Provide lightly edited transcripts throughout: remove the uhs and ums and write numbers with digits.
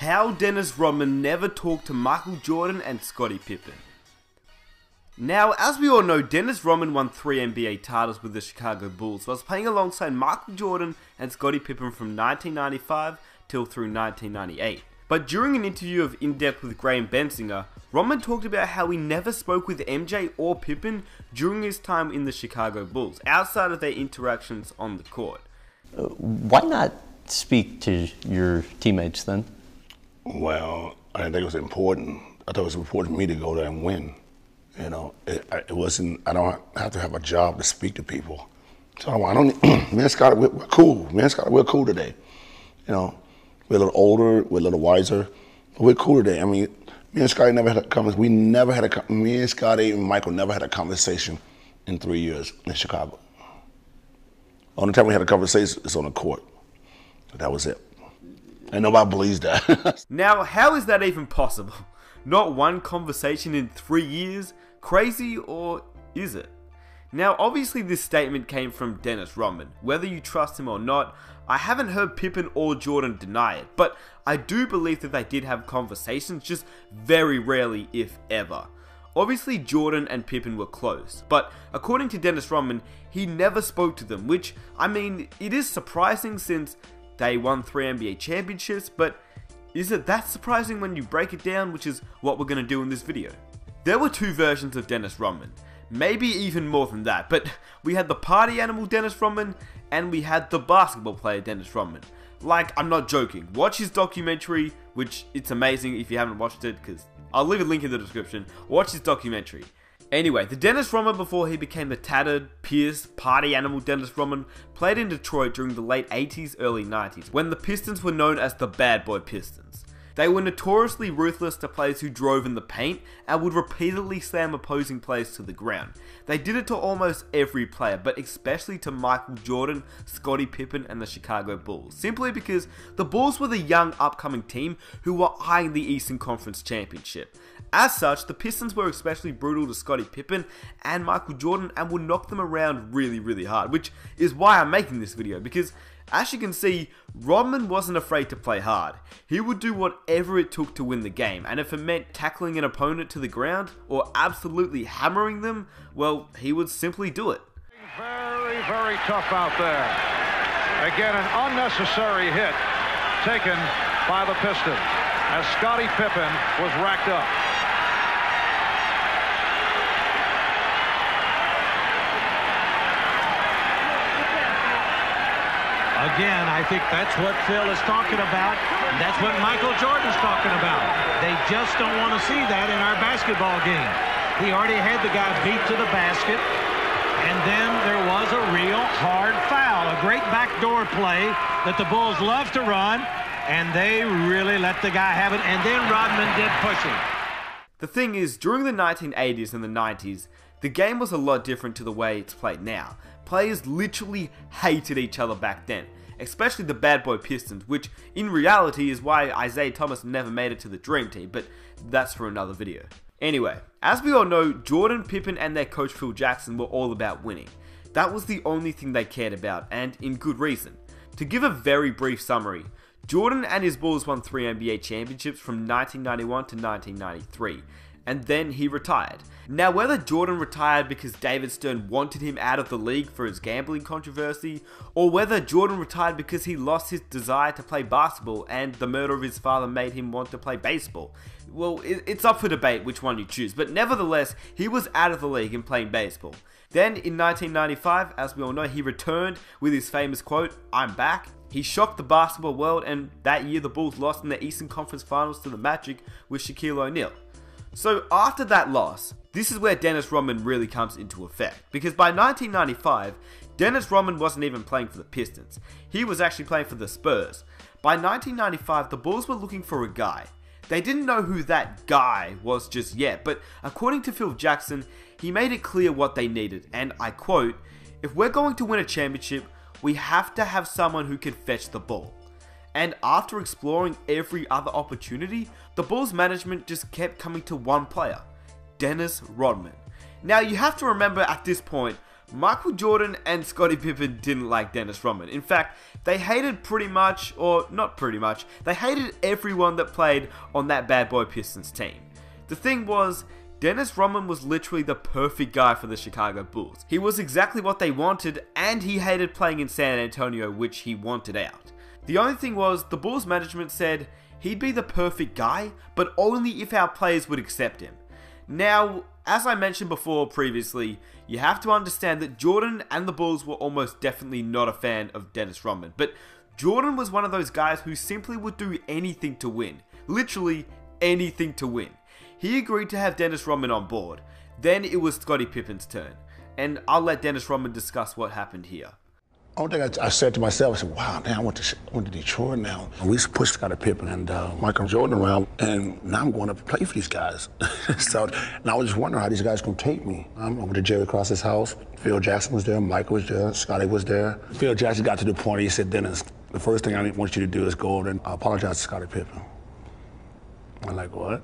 How Dennis Rodman never talked to Michael Jordan and Scottie Pippen. Now, as we all know, Dennis Rodman won 3 NBA titles with the Chicago Bulls, whilst playing alongside Michael Jordan and Scottie Pippen from 1995 till through 1998. But during an interview of In Depth with Graham Bensinger, Rodman talked about how he never spoke with MJ or Pippen during his time in the Chicago Bulls, outside of their interactions on the court. Why not speak to your teammates then? Well, I didn't think it was important. I thought it was important for me to go there and win. You know, it wasn't, I don't have to have a job to speak to people. So I don't, me and Scottie, we're cool. Me and Scottie, we're cool today. You know, we're a little older, we're a little wiser, but we're cool today. I mean, me and Scottie never had a conversation. Me and Scottie and Michael never had a conversation in 3 years in Chicago. Only time we had a conversation is on the court. That was it. And nobody believes that. Now, how is that even possible? Not one conversation in 3 years? Crazy, or is it? Now, obviously this statement came from Dennis Rodman. Whether you trust him or not, I haven't heard Pippen or Jordan deny it, but I do believe that they did have conversations, just very rarely, if ever. Obviously Jordan and Pippen were close, but according to Dennis Rodman, he never spoke to them, which, I mean, it is surprising since they won 3 NBA championships, but is it that surprising when you break it down, which is what we're going to do in this video? There were 2 versions of Dennis Rodman, maybe even more than that, but we had the party animal Dennis Rodman, and we had the basketball player Dennis Rodman. Like, I'm not joking, watch his documentary, which it's amazing if you haven't watched it, because I'll leave a link in the description. Watch his documentary. Anyway, the Dennis Rodman before he became the tattered, pierced, party animal Dennis Rodman played in Detroit during the late 80s, early 90s, when the Pistons were known as the Bad Boy Pistons. They were notoriously ruthless to players who drove in the paint and would repeatedly slam opposing players to the ground. They did it to almost every player, but especially to Michael Jordan, Scottie Pippen and the Chicago Bulls, simply because the Bulls were the young upcoming team who were eyeing the Eastern Conference Championship. As such, the Pistons were especially brutal to Scottie Pippen and Michael Jordan and would knock them around really hard, which is why I'm making this video, because as you can see, Rodman wasn't afraid to play hard. He would do whatever it took to win the game, and if it meant tackling an opponent to the ground or absolutely hammering them, well, he would simply do it. Very tough out there. Again, an unnecessary hit taken by the Pistons as Scottie Pippen was racked up. Again, I think that's what Phil is talking about. That's what Michael Jordan's talking about. They just don't want to see that in our basketball game. He already had the guy beat to the basket, and then there was a real hard foul. A great backdoor play that the Bulls love to run, and they really let the guy have it, and then Rodman did pushing. The thing is, during the 1980s and the 90s, the game was a lot different to the way it's played now. Players literally hated each other back then, especially the Bad Boy Pistons, which in reality is why Isaiah Thomas never made it to the Dream Team, but that's for another video. Anyway, as we all know, Jordan, Pippen and their coach Phil Jackson were all about winning. That was the only thing they cared about, and in good reason. To give a very brief summary, Jordan and his Bulls won 3 NBA championships from 1991 to 1993, and then he retired. Now, whether Jordan retired because David Stern wanted him out of the league for his gambling controversy, or whether Jordan retired because he lost his desire to play basketball and the murder of his father made him want to play baseball, well, it's up for debate which one you choose, but nevertheless, he was out of the league and playing baseball. Then, in 1995, as we all know, he returned with his famous quote, "I'm back." He shocked the basketball world, and that year the Bulls lost in the Eastern Conference Finals to the Magic with Shaquille O'Neal. So after that loss, this is where Dennis Rodman really comes into effect, because by 1995, Dennis Rodman wasn't even playing for the Pistons. He was actually playing for the Spurs. By 1995, the Bulls were looking for a guy. They didn't know who that guy was just yet, but according to Phil Jackson, he made it clear what they needed, and I quote, "If we're going to win a championship, we have to have someone who can fetch the ball." And after exploring every other opportunity, the Bulls management just kept coming to one player, Dennis Rodman. Now you have to remember at this point, Michael Jordan and Scottie Pippen didn't like Dennis Rodman. In fact, they hated pretty much, or not pretty much, they hated everyone that played on that bad boy Pistons team. The thing was, Dennis Rodman was literally the perfect guy for the Chicago Bulls. He was exactly what they wanted, and he hated playing in San Antonio, which he wanted out. The only thing was, the Bulls management said he'd be the perfect guy, but only if our players would accept him. Now, as I mentioned before previously, you have to understand that Jordan and the Bulls were almost definitely not a fan of Dennis Rodman, but Jordan was one of those guys who simply would do anything to win. Literally anything to win. He agreed to have Dennis Rodman on board. Then it was Scottie Pippen's turn, and I'll let Dennis Rodman discuss what happened here. Only thing I said to myself, I said, wow, damn, I went to Detroit now. We used to push Scottie Pippen and Michael Jordan around, and now I'm going to play for these guys. So, and I was just wondering how these guys going to take me. I'm over to Jerry Cross's house. Phil Jackson was there, Michael was there, Scottie was there. Phil Jackson got to the point, he said, Dennis, the first thing I want you to do is go over and apologize to Scottie Pippen. I'm like, what?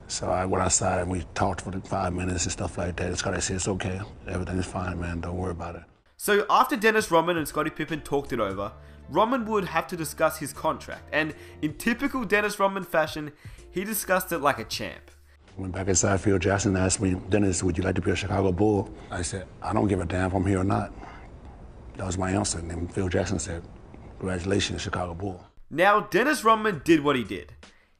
So I went outside and we talked for 5 minutes and stuff like that. And Scottie said, it's okay, everything is fine, man, don't worry about it. So after Dennis Rodman and Scottie Pippen talked it over, Rodman would have to discuss his contract, and in typical Dennis Rodman fashion, he discussed it like a champ. Went back inside, Phil Jackson asked me, Dennis, would you like to be a Chicago Bull? I said, I don't give a damn if I'm here or not. That was my answer, and then Phil Jackson said, congratulations, Chicago Bull. Now, Dennis Rodman did what he did.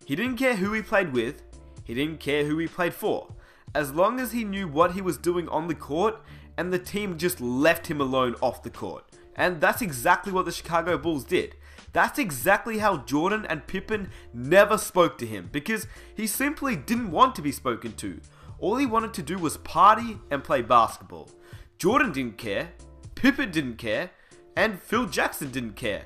He didn't care who he played with, he didn't care who he played for, as long as he knew what he was doing on the court, and the team just left him alone off the court. And that's exactly what the Chicago Bulls did. That's exactly how Jordan and Pippen never spoke to him, because he simply didn't want to be spoken to. All he wanted to do was party and play basketball. Jordan didn't care, Pippen didn't care, and Phil Jackson didn't care.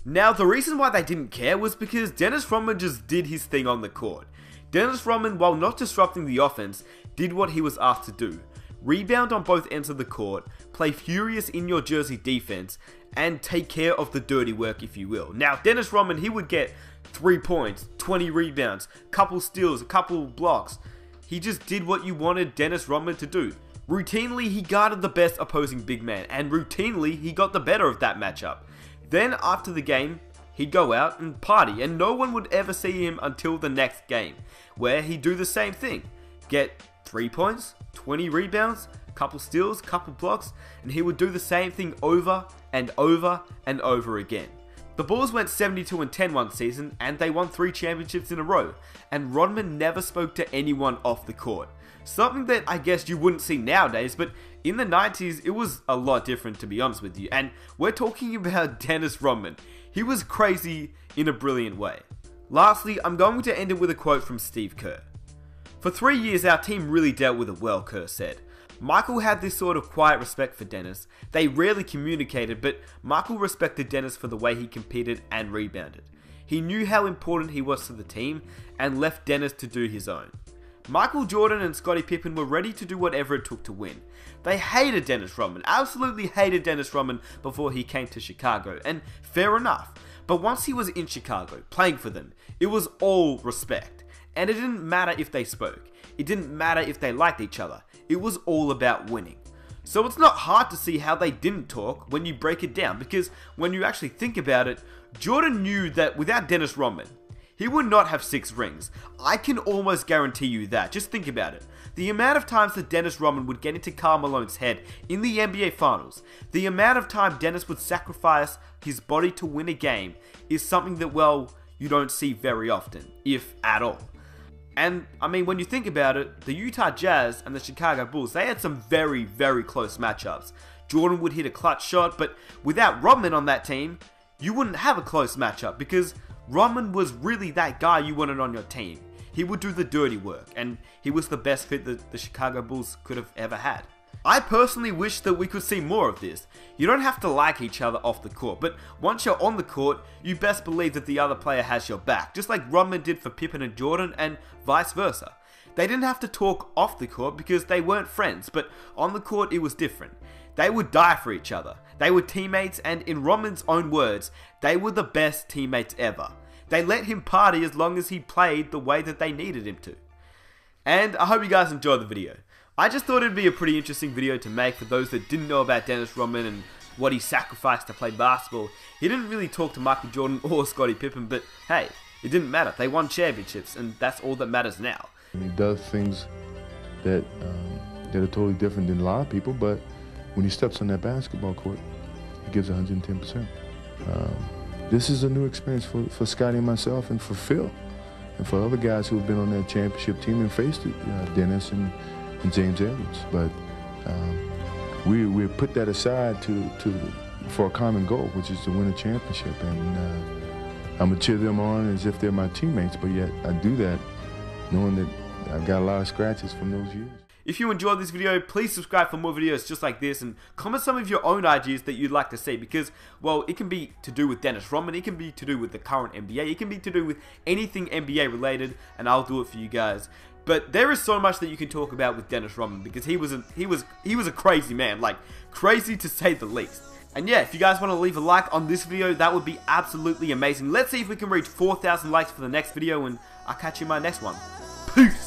Now, the reason why they didn't care was because Dennis Rodman just did his thing on the court. Dennis Rodman, while not disrupting the offense, did what he was asked to do. Rebound on both ends of the court, play furious in your jersey defense, and take care of the dirty work, if you will. Now, Dennis Rodman, he would get 3 points, 20 rebounds, couple steals, a couple blocks. He just did what you wanted Dennis Rodman to do. Routinely, he guarded the best opposing big man, and routinely, he got the better of that matchup. Then, after the game, he'd go out and party, and no one would ever see him until the next game, where he'd do the same thing. Get 3 points, 20 rebounds, couple steals, couple blocks, and he would do the same thing over and over and over again. The Bulls went 72-10 one season, and they won 3 championships in a row, and Rodman never spoke to anyone off the court. Something that I guess you wouldn't see nowadays, but in the 90s, it was a lot different, to be honest with you, and we're talking about Dennis Rodman. He was crazy in a brilliant way. Lastly, I'm going to end it with a quote from Steve Kerr. For 3 years, our team really dealt with it well, Kerr said. Michael had this sort of quiet respect for Dennis. They rarely communicated, but Michael respected Dennis for the way he competed and rebounded. He knew how important he was to the team and left Dennis to do his own. Michael Jordan and Scottie Pippen were ready to do whatever it took to win. They hated Dennis Rodman, absolutely hated Dennis Rodman before he came to Chicago, and fair enough. But once he was in Chicago, playing for them, it was all respect. And it didn't matter if they spoke. It didn't matter if they liked each other. It was all about winning. So it's not hard to see how they didn't talk when you break it down, because when you actually think about it, Jordan knew that without Dennis Rodman, he would not have 6 rings. I can almost guarantee you that. Just think about it. The amount of times that Dennis Rodman would get into Karl Malone's head in the NBA Finals, the amount of time Dennis would sacrifice his body to win a game is something that, well, you don't see very often, if at all. And, I mean, when you think about it, the Utah Jazz and the Chicago Bulls, they had some very, very close matchups. Jordan would hit a clutch shot, but without Rodman on that team, you wouldn't have a close matchup, because Rodman was really that guy you wanted on your team. He would do the dirty work, and he was the best fit that the Chicago Bulls could have ever had. I personally wish that we could see more of this. You don't have to like each other off the court, but once you're on the court, you best believe that the other player has your back, just like Rodman did for Pippen and Jordan, and vice versa. They didn't have to talk off the court because they weren't friends, but on the court it was different. They would die for each other. They were teammates, and in Rodman's own words, they were the best teammates ever. They let him party as long as he played the way that they needed him to. And I hope you guys enjoyed the video. I just thought it'd be a pretty interesting video to make for those that didn't know about Dennis Rodman and what he sacrificed to play basketball. He didn't really talk to Michael Jordan or Scottie Pippen, but hey, it didn't matter. They won championships, and that's all that matters now. He does things that are totally different than a lot of people, but when he steps on that basketball court, he gives 110%. This is a new experience for Scottie and myself, and for Phil, and for other guys who have been on that championship team and faced it, Dennis and James Edwards. But we put that aside for a common goal, which is to win a championship. And I'm gonna cheer them on as if they're my teammates, but yet I do that knowing that I've got a lot of scratches from those years. If you enjoyed this video, please subscribe for more videos just like this, and comment some of your own ideas that you'd like to see, because, well, it can be to do with Dennis Rodman, it can be to do with the current NBA, it can be to do with anything NBA related, and I'll do it for you guys. But there is so much that you can talk about with Dennis Rodman, because he was a crazy man, like crazy to say the least. And yeah, if you guys want to leave a like on this video, that would be absolutely amazing. Let's see if we can reach 4,000 likes for the next video, and I'll catch you in my next one. Peace!